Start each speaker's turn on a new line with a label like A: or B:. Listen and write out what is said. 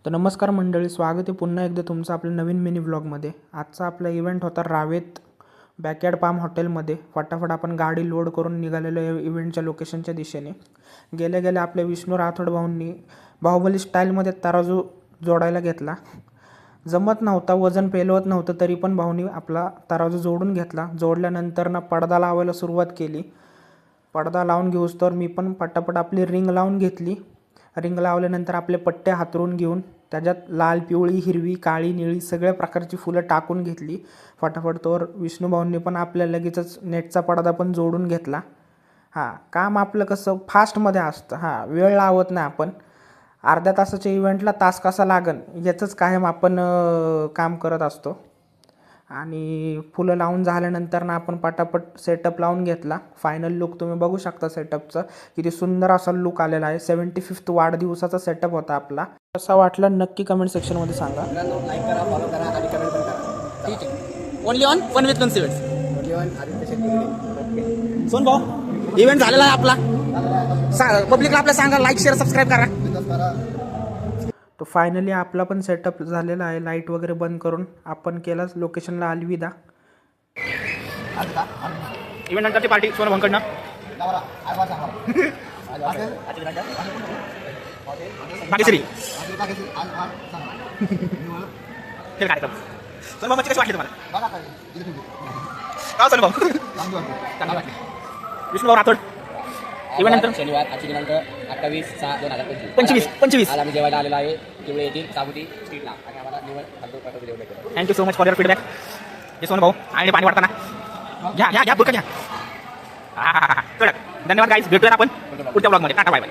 A: तर नमस्कार मंडळी, स्वागत आहे पुन्हा एकदा तुमचं आपल्या नवीन मिनी व्लॉगमध्ये. आजचा आपला इव्हेंट होता रावेत बॅकयार्ड पाम हॉटेलमध्ये. फटाफट आपण गाडी लोड करून निघालेलो इव्हेंटच्या लोकेशनच्या दिशेने. गेल्या गेल्या आपल्या विष्णू राठोड भाऊंनी बाहुबली स्टाईलमध्ये तराजू जोडायला घेतला. जमत नव्हता, वजन पेलवत नव्हतं, तरी पण भाऊनी आपला तराजू जोडून घेतला. जोडल्यानंतर पडदा लावायला सुरुवात केली. पडदा लावून घेऊस तर मी पण पटापट आपली रिंग लावून घेतली. रिंग लावल्यानंतर आपले पट्टे हातरून घेऊन त्याच्यात लाल, पिवळी, हिरवी, काळी, निळी सगळ्या प्रकारची फुलं टाकून घेतली. फटाफट तोवर विष्णूभाऊंनी पण आपल्या लगेचच नेटचा पडदा पण जोडून घेतला. काम आपलं कसं फास्टमध्ये असतं. वेळ लावत नाही आपण. अर्ध्या तासाच्या इव्हेंटला तास कसा लागन याचंच कायम आपण काम करत असतो. आणि फुलं लावून झाल्यानंतर आपण पटापट सेटअप लावून घेतला. फायनल लुक तुम्ही बघू शकता सेटअपचं. किती सुंदर असा लुक आलेला आहे. 75th वाढदिवसाचा सेटअप होता आपला. कसा वाटला नक्की कमेंट सेक्शनमध्ये सांगा.
B: लाईक करा, फॉलो करा आणि कमेंट पण करा. ठीक आहे.
C: Only on fun with consequence.
B: Only on Aditya Shetty.
C: सोन भाऊ, इव्हेंट झालेला आहे आपला. पब्लिकला आपल्या सांगा, लाईक शेअर सबस्क्राईब करा.
A: तो फायनली आपला पण सेटअप झालेला आहे. लाईट वगैरे बंद करून आपण केलाच लोकेशनला अलविदा.
C: इव्हेंट नंतरची पार्टी सोन भाऊंकडनं. भाग्यश्री खेळ कार्यक्रम. सोन भाऊ, कशी वाटली तुम्हाला? का सोन भाऊ? विष्णू भाऊ राठोड. इव्हेंट नंतर
B: शनिवार आजची दिनांक 28/6/2025. आज आम्ही जेवायला आलेलो आहे किवळे येथील साबुती स्ट्रीटला आणि आम्हाला निवड फालतू पाठवून जेवण केलं.
C: Thank you so much for your feedback. हे सोन भाऊ आणि पाणी वाटताना घ्या बुरका घ्या. कडक. धन्यवाद गाईज. भेटूया आपण पुढच्या ब्लॉगमध्ये. Tata bye bye.